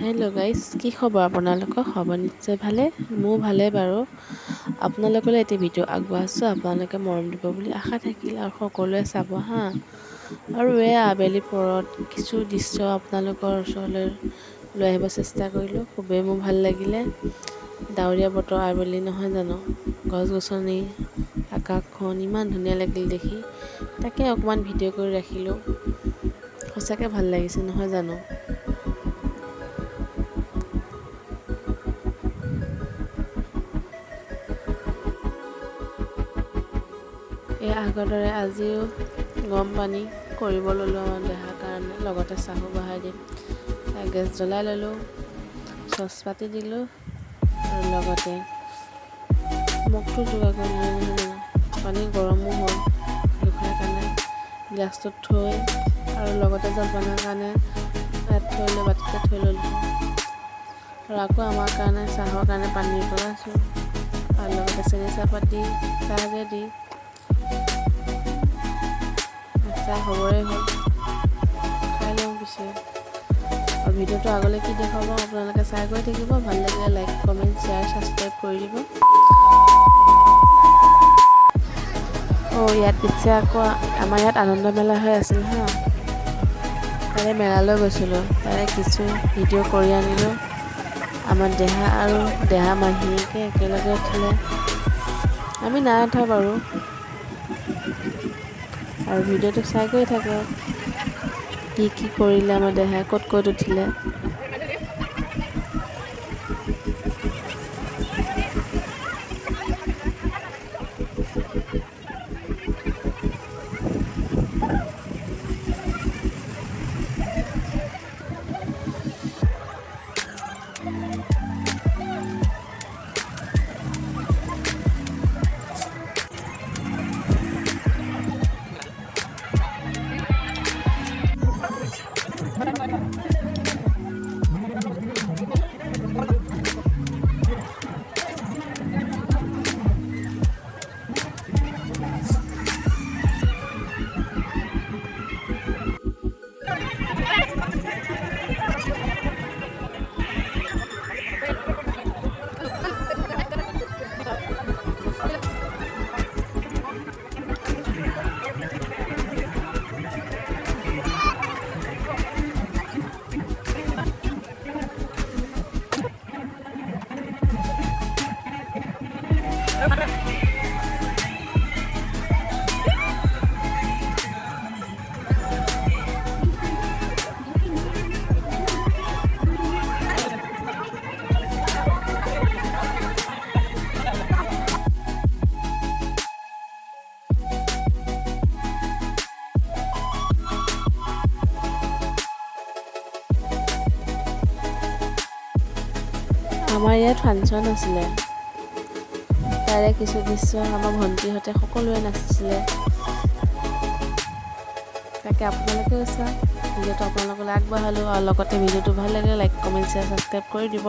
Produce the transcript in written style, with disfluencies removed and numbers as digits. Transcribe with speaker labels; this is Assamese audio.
Speaker 1: হেল্ল' গাইজ, কি খবৰ আপোনালোকৰ? খবৰ নিশ্চয় ভালে, মোৰ ভালে বাৰু। আপোনালোকলৈ এটি ভিডিঅ' আগবঢ়াইছোঁ, আপোনালোকে মৰম দিব বুলি আশা থাকিল আৰু সকলোৱে চাব হা। আৰু আবেলি পৰত কিছু দৃশ্য আপোনালোকৰ ওচৰলৈ লৈ আহিব চেষ্টা কৰিলোঁ। খুবেই মোৰ ভাল লাগিলে। ডাৱৰীয়া বতৰ, আবেলি নহয় জানো, গছ গছনি, আকাশখন ইমান ধুনীয়া লাগিল দেখি, তাকে অকণমান ভিডিঅ' কৰি ৰাখিলোঁ। সঁচাকৈ ভাল লাগিছে নহয় জানো। আগৰ দৰে আজিও গৰম পানী কৰিব ল'লোঁ আমাৰ দেহাৰ কাৰণে, লগতে চাহো বহাই দিম। গেছ জ্বলাই ল'লোঁ, চচ পাতি দিলোঁ আৰু লগতে মগটো যোগাৰ কৰি দিলোঁ নহয় জানো। পানী গৰমো হ'ল, দুখাৰ কাৰণে গিলাচটোত থৈ আৰু লগতে জলপানৰ কাৰণে ইয়াত থৈ লৈ বাতিতে থৈ ল'লোঁ। আৰু আকৌ আমাৰ কাৰণে চাহৰ কাৰণে পানী উতলাইছোঁ আৰু লগতে চেনি চাহপাত দি চাহকে দি চাহ হ'বৰে হ'ল, খাই লওঁ পিছে। আৰু ভিডিঅ'টো আগলৈ কি দেখুৱাব আপোনালোকে চাই গৈ থাকিব। ভাল লাগিলে লাইক, কমেণ্ট, শ্বেয়াৰ, ছাবস্ক্ৰাইব কৰি দিব। ইয়াত পিছে আকৌ আমাৰ ইয়াত আনন্দ মেলা হৈ আছিল হা। তাৰে মেলালৈ গৈছিলোঁ, তাৰে কিছু ভিডিঅ' কৰি আনিলোঁ। আমাৰ দেহা আৰু দেহা মাহীয়েকে একেলগে উঠিলে, আমি নাই উঠা বাৰু। আৰু ভিডিঅ'টো চাই গৈ থাকক, কি কৰিলে আমাৰ দেহাই, ক'ত উঠিলে। আমাৰ ইয়াত ফাংচন আছিলে, তাৰে কিছু দৃশ্য আমাৰ ভণ্টিহঁতে সকলোৱে নাচিছিলে। তাকে আপোনালোকেও চাওক, ভিডিঅ'টো আপোনালোকলৈ আগবঢ়ালোঁ। আৰু লগতে ভিডিঅ'টো ভাল লাগে লাইক, কমেণ্ট, শ্বেয়াৰ, ছাবস্ক্ৰাইব কৰি দিব।